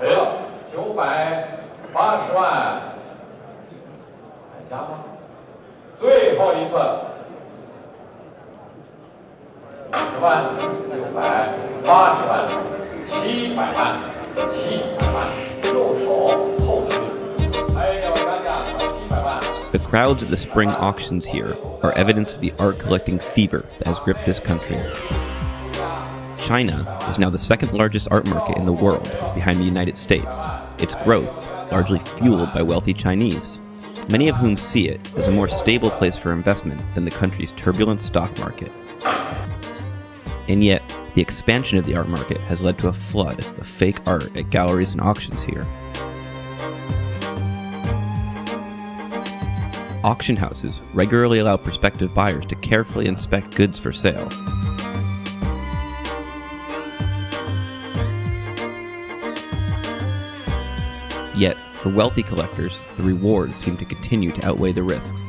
谁了？980万，还加吗？最后一次，50万，680万，700万，700万，右手后退，还要加价700万。The crowds at the spring auctions here are evidence of the art collecting fever that has gripped this country. China is now the second largest art market in the world, behind the United States, its growth largely fueled by wealthy Chinese, many of whom see it as a more stable place for investment than the country's turbulent stock market. And yet, the expansion of the art market has led to a flood of fake art at galleries and auctions here. Auction houses regularly allow prospective buyers to carefully inspect goods for sale. Yet, for wealthy collectors, the rewards seem to continue to outweigh the risks.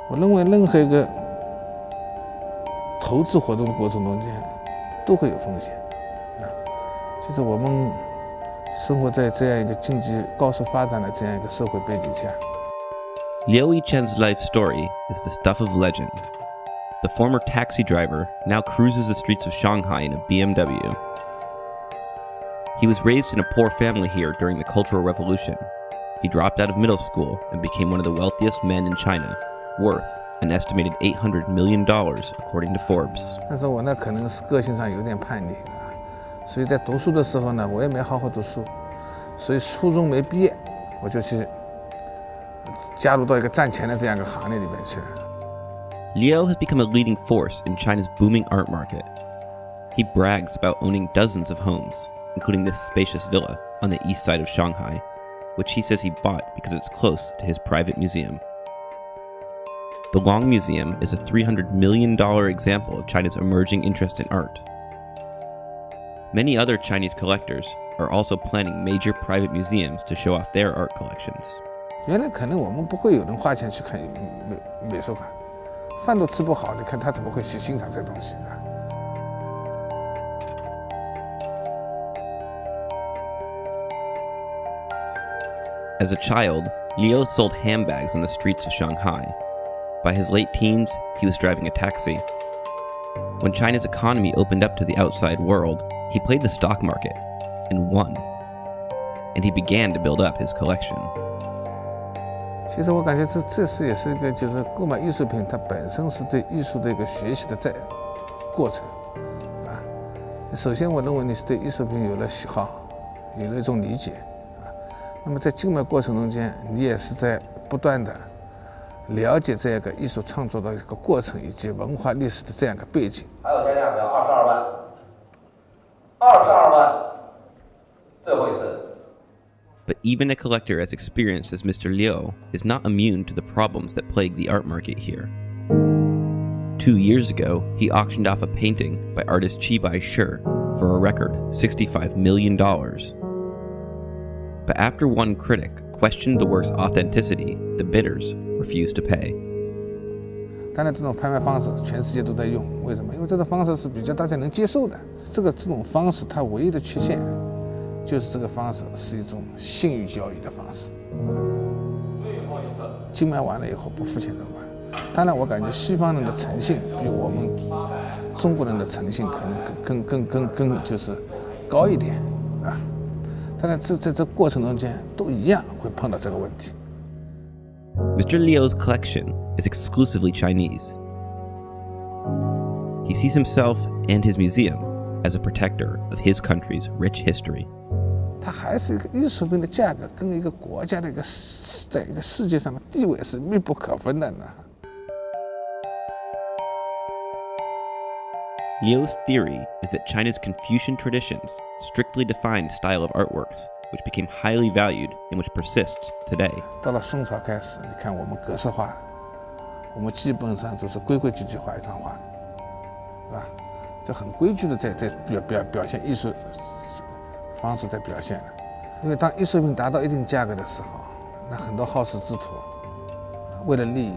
我认为任何一个投资活动的过程中间都会有风险啊。其实我们生活在这样一个经济高速发展的这样一个社会背景下。Liu Yiqian's life story is the stuff of legend. The former taxi driver now cruises the streets of Shanghai in a BMW. He was raised in a poor family here during the Cultural Revolution. He dropped out of middle school and became one of the wealthiest men in China, worth an estimated $800 million according to Forbes. 但是我呢，可能是个性上有点叛逆啊，所以在读书的时候呢，我也没好好读书，所以初中没毕业，我就去加入到一个赚钱的这样一个行列里边去了。Liu has become a leading force in China's booming art market. He brags about owning dozens of homes, including this spacious villa on the east side of Shanghai, which he says he bought because it's close to his private museum. The Long Museum is a $300 million example of China's emerging interest in art. Many other Chinese collectors are also planning major private museums to show off their art collections. 原来可能我们不会有人花钱去看美术馆。饭都吃不好，你看他怎么会去欣赏这东西啊？ As a child, Liu sold handbags on the streets of Shanghai. By his late teens, he was driving a taxi. When China's economy opened up to the outside world, he played the stock market and won. And he began to build up his collection. 其实我感觉这是也是一个就是购买艺术品，它本身是对艺术的一个学习的过程啊。首先，我认为你是对艺术品有了喜好，有了一种理解啊。那么在购买过程中间，你也是在不断的了解这样一个艺术创作的一个过程以及文化历史的这样一个背景。还有加价没有？22万，22万，最后一次。 But even a collector as experienced as Mr. Liu is not immune to the problems that plague the art market here. 2 years ago, he auctioned off a painting by artist Bai Shi for a record $65 million. But after one critic questioned the work's authenticity, the bidders refused to pay. 当然，这种拍卖方式全世界都在用，为什么？因为这个方式是比较大家能接受的。这种方式它唯一的缺陷。 就是这个方式是一种信誉交易的方式。竞买完了以后不付钱怎么办？当然，我感觉西方人的诚信比我们中国人的诚信可能更就是高一点啊。当然，在这过程中间都一样会碰到这个问题。Mr. Liu's collection is exclusively Chinese. He sees himself and his museum as a protector of his country's rich history. 它还是一个艺术品的价格跟一个国家的在一个世界上的地位是密不可分的呢。Liu's theory is that China's Confucian traditions strictly define style of artworks, which became highly valued and which persists today. 到了宋朝开始，你看我们格式化了，我们基本上都是规规矩矩画一张画，是吧？这很规矩的在表现艺术。 方式在表现了，因为当艺术品达到一定价格的时候，那很多好事之徒为了利益，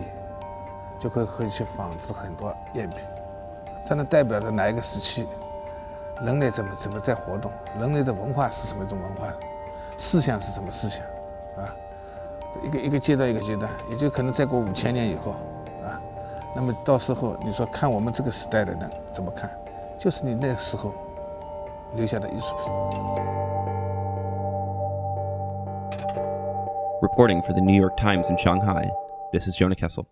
就会去仿制很多赝品，它能代表着哪一个时期，人类怎么在活动，人类的文化是什么一种文化，思想是什么思想，啊，一个阶段一个阶段，也就可能再过5000年以后，啊，那么到时候你说看我们这个时代的人怎么看，就是你那时候留下的艺术品。Reporting for the New York Times in Shanghai, this is Jonah Kessel.